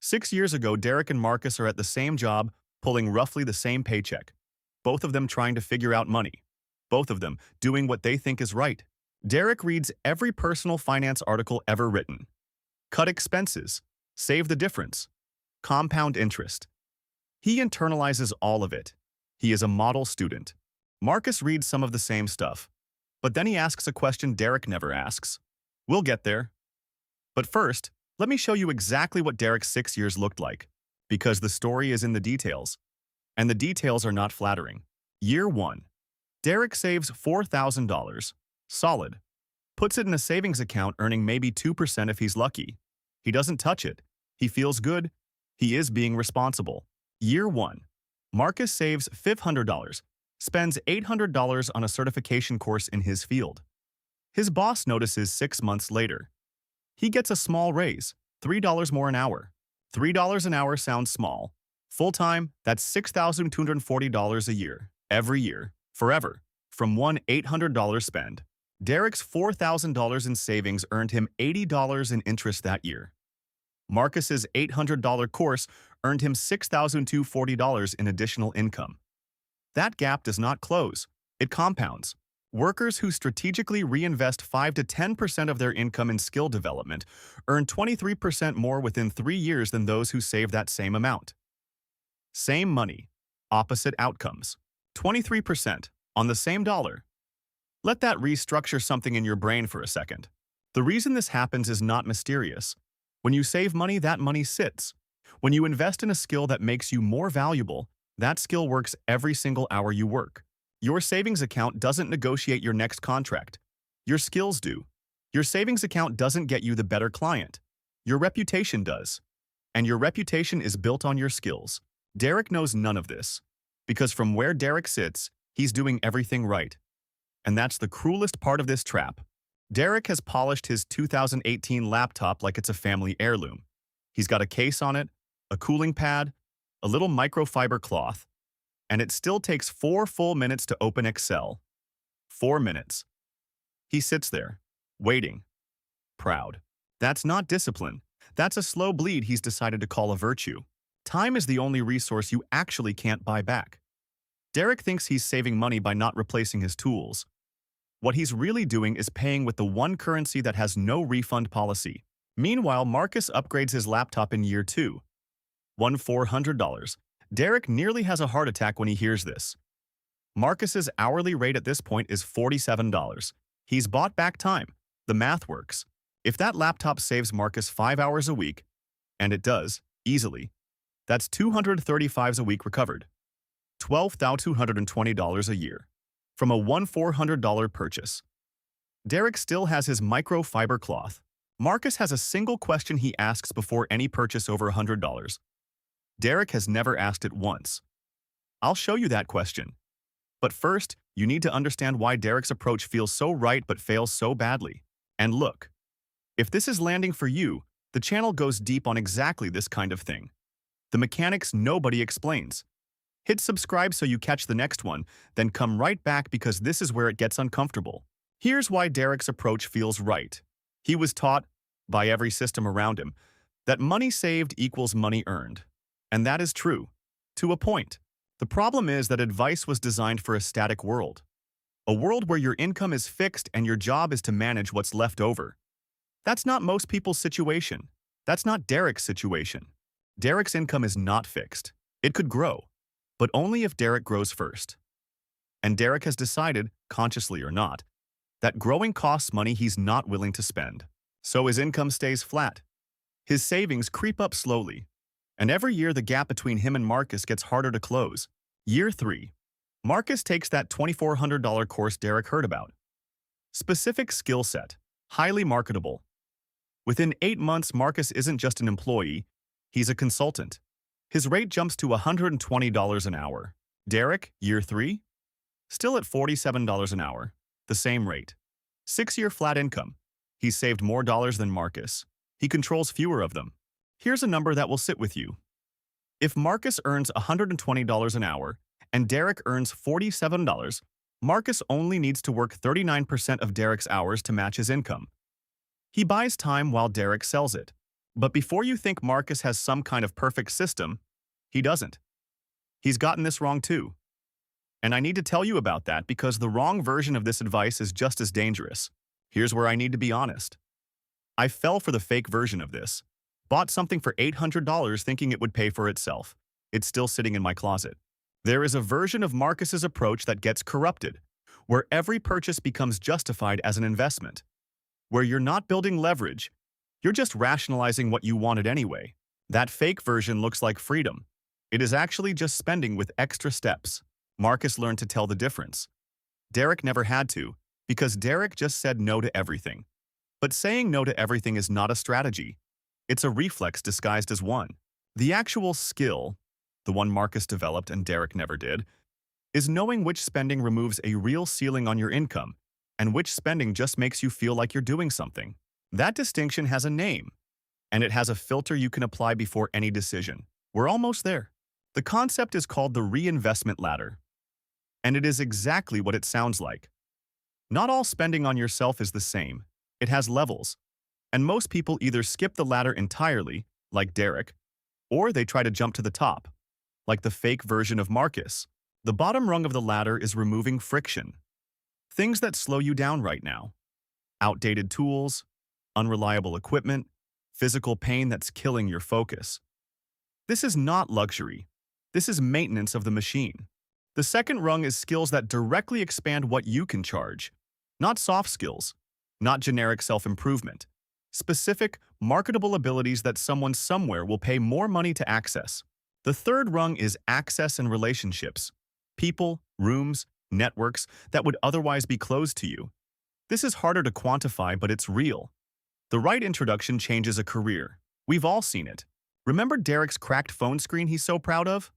6 years ago, Derek and Marcus are at the same job, pulling roughly the same paycheck. Both of them trying to figure out money. Both of them doing what they think is right. Derek reads every personal finance article ever written. Cut expenses. Save the difference. Compound interest. He internalizes all of it. He is a model student. Marcus reads some of the same stuff. But then he asks a question Derek never asks. We'll get there. But first, let me show you exactly what Derek's 6 years looked like. Because the story is in the details. And the details are not flattering. Year 1. Derek saves $4,000. Solid. Puts it in a savings account earning maybe 2% if he's lucky. He doesn't touch it. He feels good. He is being responsible. Year 1. Marcus saves $500. Spends $800 on a certification course in his field. His boss notices 6 months later. He gets a small raise, $3 more an hour. $3 an hour sounds small. Full-time, that's $6,240 a year, every year, forever, from one $800 spend. Derek's $4,000 in savings earned him $80 in interest that year. Marcus's $800 course earned him $6,240 in additional income. That gap does not close, it compounds. Workers who strategically reinvest 5 to 10% of their income in skill development earn 23% more within 3 years than those who save that same amount. Same money, opposite outcomes. 23% on the same dollar. Let that restructure something in your brain for a second. The reason this happens is not mysterious. When you save money, that money sits. When you invest in a skill that makes you more valuable, that skill works every single hour you work. Your savings account doesn't negotiate your next contract. Your skills do. Your savings account doesn't get you the better client. Your reputation does. And your reputation is built on your skills. Derek knows none of this. Because from where Derek sits, he's doing everything right. And that's the cruelest part of this trap. Derek has polished his 2018 laptop like it's a family heirloom. He's got a case on it, a cooling pad, a little microfiber cloth, and it still takes 4 full minutes to open Excel. 4 minutes. He sits there, waiting, proud. That's not discipline. That's a slow bleed he's decided to call a virtue. Time is the only resource you actually can't buy back. Derek thinks he's saving money by not replacing his tools. What he's really doing is paying with the one currency that has no refund policy. Meanwhile, Marcus upgrades his laptop in year 2. Won $400. Derek nearly has a heart attack when he hears this. Marcus's hourly rate at this point is $47. He's bought back time. The math works. If that laptop saves Marcus 5 hours a week, and it does, easily, that's 235 a week recovered. $12,220 a year. From a $1,400 purchase. Derek still has his microfiber cloth. Marcus has a single question he asks before any purchase over $100. Derek has never asked it once. I'll show you that question. But first, you need to understand why Derek's approach feels so right but fails so badly. And look, if this is landing for you, the channel goes deep on exactly this kind of thing. The mechanics nobody explains. Hit subscribe so you catch the next one, then come right back because this is where it gets uncomfortable. Here's why Derek's approach feels right. He was taught, by every system around him, that money saved equals money earned. And that is true, to a point. The problem is that advice was designed for a static world. A world where your income is fixed and your job is to manage what's left over. That's not most people's situation. That's not Derek's situation. Derek's income is not fixed. It could grow, but only if Derek grows first. And Derek has decided, consciously or not, that growing costs money he's not willing to spend. So his income stays flat. His savings creep up slowly. And every year the gap between him and Marcus gets harder to close. Year 3. Marcus takes that $2,400 course Derek heard about. Specific skill set. Highly marketable. Within 8 months, Marcus isn't just an employee, he's a consultant. His rate jumps to $120 an hour. Derek, year 3? Still at $47 an hour. The same rate. 6-year flat income. He's saved more dollars than Marcus. He controls fewer of them. Here's a number that will sit with you. If Marcus earns $120 an hour and Derek earns $47, Marcus only needs to work 39% of Derek's hours to match his income. He buys time while Derek sells it. But before you think Marcus has some kind of perfect system, he doesn't. He's gotten this wrong too. And I need to tell you about that because the wrong version of this advice is just as dangerous. Here's where I need to be honest. I fell for the fake version of this. Bought something for $800 thinking it would pay for itself. It's still sitting in my closet. There is a version of Marcus's approach that gets corrupted, where every purchase becomes justified as an investment, where you're not building leverage, you're just rationalizing what you wanted anyway. That fake version looks like freedom. It is actually just spending with extra steps. Marcus learned to tell the difference. Derek never had to, because Derek just said no to everything. But saying no to everything is not a strategy. It's a reflex disguised as one. The actual skill, the one Marcus developed and Derek never did, is knowing which spending removes a real ceiling on your income and which spending just makes you feel like you're doing something. That distinction has a name, and it has a filter you can apply before any decision. We're almost there. The concept is called the Reinvestment Ladder, and it is exactly what it sounds like. Not all spending on yourself is the same. It has levels, and most people either skip the ladder entirely, like Derek, or they try to jump to the top, like the fake version of Marcus. The bottom rung of the ladder is removing friction. Things that slow you down right now. Outdated tools, unreliable equipment, physical pain that's killing your focus. This is not luxury. This is maintenance of the machine. The second rung is skills that directly expand what you can charge. Not soft skills, not generic self-improvement. Specific, marketable abilities that someone somewhere will pay more money to access. The third rung is access and relationships. People, rooms, networks that would otherwise be closed to you. This is harder to quantify, but it's real. The right introduction changes a career. We've all seen it. Remember Derek's cracked phone screen he's so proud of?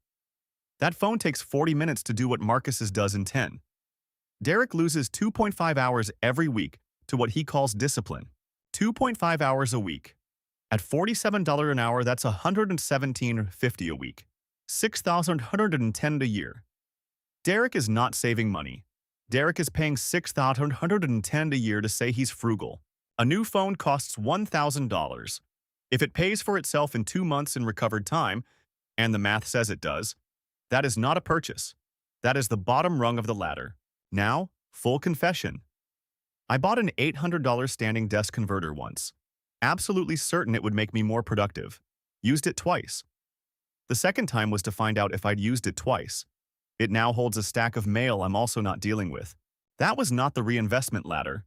That phone takes 40 minutes to do what Marcus's does in 10. Derek loses 2.5 hours every week to what he calls discipline. 2.5 hours a week. At $47 an hour, that's $117.50 a week. $6,110 a year. Derek is not saving money. Derek is paying $6,110 a year to say he's frugal. A new phone costs $1,000. If it pays for itself in 2 months in recovered time, and the math says it does, that is not a purchase. That is the bottom rung of the ladder. Now, full confession. I bought an $800 standing desk converter once. Absolutely certain it would make me more productive. Used it twice. The second time was to find out if I'd used it twice. It now holds a stack of mail I'm also not dealing with. That was not the reinvestment ladder.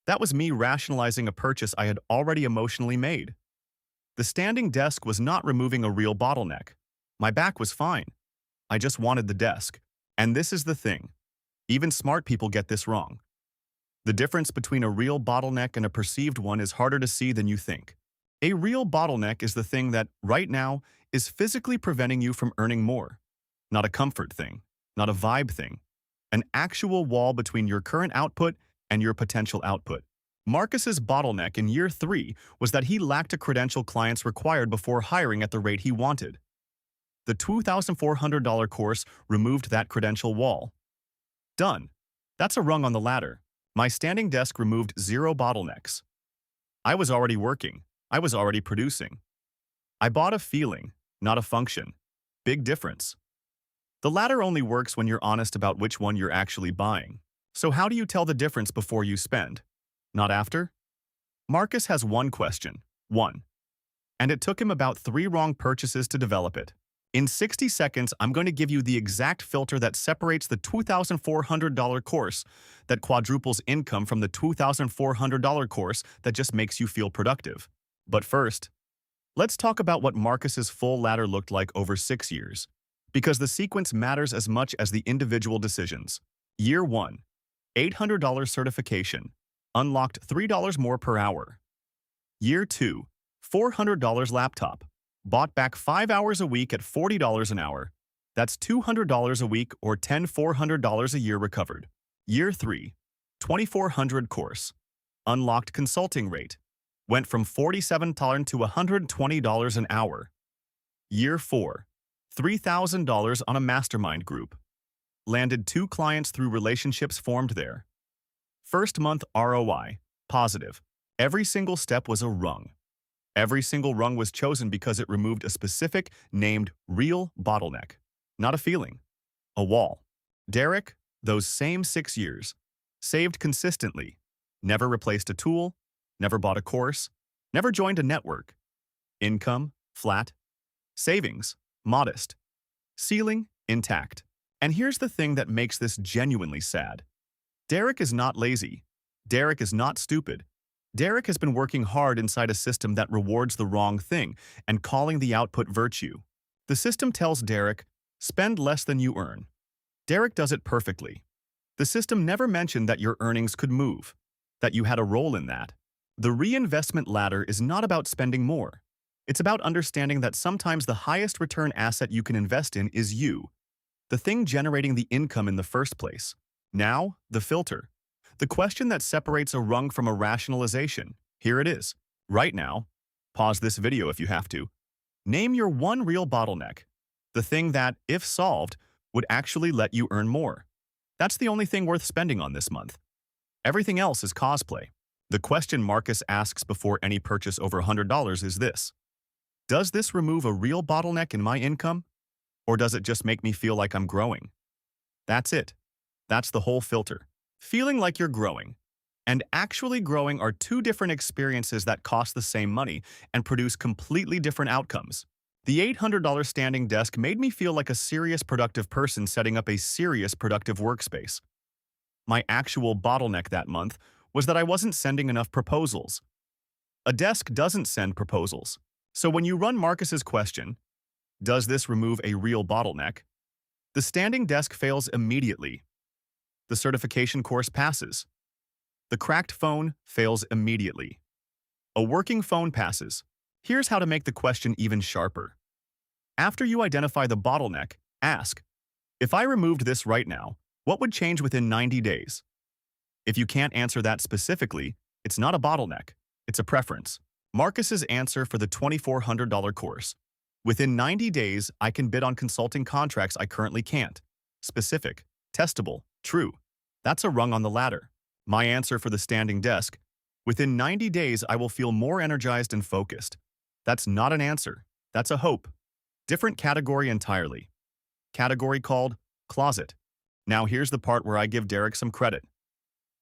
That was me rationalizing a purchase I had already emotionally made. The standing desk was not removing a real bottleneck. My back was fine. I just wanted the desk. And this is the thing. Even smart people get this wrong. The difference between a real bottleneck and a perceived one is harder to see than you think. A real bottleneck is the thing that, right now, is physically preventing you from earning more. Not a comfort thing, not a vibe thing. An actual wall between your current output and your potential output. Marcus's bottleneck in year 3 was that he lacked a credential clients required before hiring at the rate he wanted. The $2,400 course removed that credential wall. Done. That's a rung on the ladder. My standing desk removed 0 bottlenecks. I was already working. I was already producing. I bought a feeling, not a function. Big difference. The ladder only works when you're honest about which one you're actually buying. So how do you tell the difference before you spend? Not after? Marcus has one question. One. And it took him about 3 wrong purchases to develop it. In 60 seconds, I'm going to give you the exact filter that separates the $2,400 course that quadruples income from the $2,400 course that just makes you feel productive. But first, let's talk about what Marcus's full ladder looked like over 6 years, because the sequence matters as much as the individual decisions. Year 1, $800 certification, unlocked $3 more per hour. Year 2, $400 laptop. Bought back 5 hours a week at $40 an hour. That's $200 a week or $400 a year recovered. Year 3, $2,400 course. Unlocked consulting rate. Went from $47 to $120 an hour. Year 4, $3,000 on a mastermind group. Landed 2 clients through relationships formed there. First month ROI, positive. Every single step was a rung. Every single rung was chosen because it removed a specific, named real bottleneck. Not a feeling, a wall. Derek, those same 6 years, saved consistently, never replaced a tool, never bought a course, never joined a network. Income, flat. Savings, modest. Ceiling, intact. And here's the thing that makes this genuinely sad. Derek is not lazy. Derek is not stupid. Derek has been working hard inside a system that rewards the wrong thing and calling the output virtue. The system tells Derek, spend less than you earn. Derek does it perfectly. The system never mentioned that your earnings could move, that you had a role in that. The reinvestment ladder is not about spending more. It's about understanding that sometimes the highest return asset you can invest in is you, the thing generating the income in the first place. Now, the filter. The question that separates a rung from a rationalization. Here it is. Right now, pause this video if you have to. Name your one real bottleneck. The thing that, if solved, would actually let you earn more. That's the only thing worth spending on this month. Everything else is cosplay. The question Marcus asks before any purchase over $100 is this. Does this remove a real bottleneck in my income? Or does it just make me feel like I'm growing? That's it. That's the whole filter. Feeling like you're growing and actually growing are two different experiences that cost the same money and produce completely different outcomes. The $800 standing desk made me feel like a serious productive person setting up a serious productive workspace. My actual bottleneck that month was that I wasn't sending enough proposals. A desk doesn't send proposals. So when you run Marcus's question, does this remove a real bottleneck? The standing desk fails immediately. The certification course passes. The cracked phone fails immediately. A working phone passes. Here's how to make the question even sharper. After you identify the bottleneck, ask, if I removed this right now, what would change within 90 days? If you can't answer that specifically, it's not a bottleneck, it's a preference. Marcus's answer for the $2,400 course. Within 90 days, I can bid on consulting contracts I currently can't. Specific, testable, true. That's a rung on the ladder. My answer for the standing desk. Within 90 days, I will feel more energized and focused. That's not an answer. That's a hope. Different category entirely. Category called closet. Now here's the part where I give Derek some credit.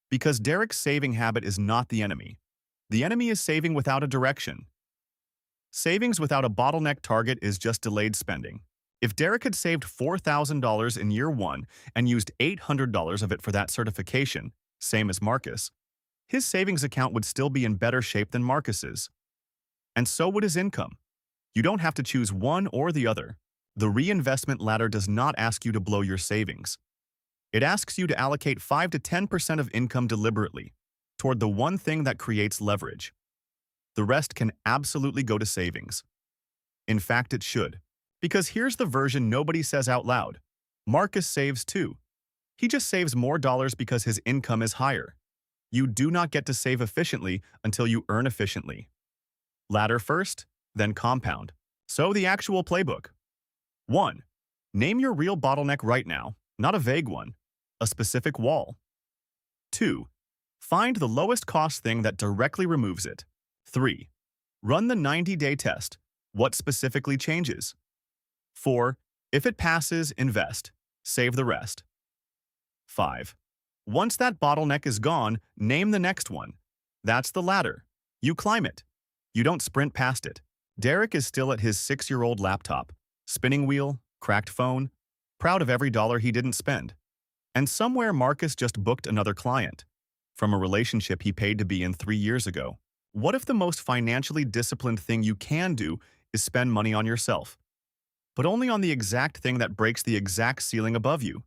Because Derek's saving habit is not the enemy. The enemy is saving without a direction. Savings without a bottleneck target is just delayed spending. If Derek had saved $4,000 in year one and used $800 of it for that certification, same as Marcus, his savings account would still be in better shape than Marcus's. And so would his income. You don't have to choose one or the other. The reinvestment ladder does not ask you to blow your savings. It asks you to allocate 5 to 10% of income deliberately toward the one thing that creates leverage. The rest can absolutely go to savings. In fact, it should. Because here's the version nobody says out loud. Marcus saves too. He just saves more dollars because his income is higher. You do not get to save efficiently until you earn efficiently. Ladder first, then compound. So the actual playbook. 1. Name your real bottleneck right now, not a vague one, a specific wall. 2. Find the lowest cost thing that directly removes it. 3. Run the 90-day test. What specifically changes? 4. If it passes, invest. Save the rest. 5. Once that bottleneck is gone, name the next one. That's the ladder. You climb it. You don't sprint past it. Derek is still at his 6-year-old laptop, spinning wheel, cracked phone, proud of every dollar he didn't spend. And somewhere Marcus just booked another client from a relationship he paid to be in 3 years ago. What if the most financially disciplined thing you can do is spend money on yourself, but only on the exact thing that breaks the exact ceiling above you?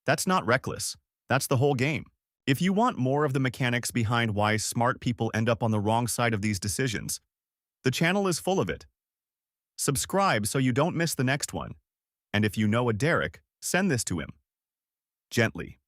That's not reckless. That's the whole game. If you want more of the mechanics behind why smart people end up on the wrong side of these decisions, the channel is full of it. Subscribe so you don't miss the next one. And if you know a Derek, send this to him. Gently.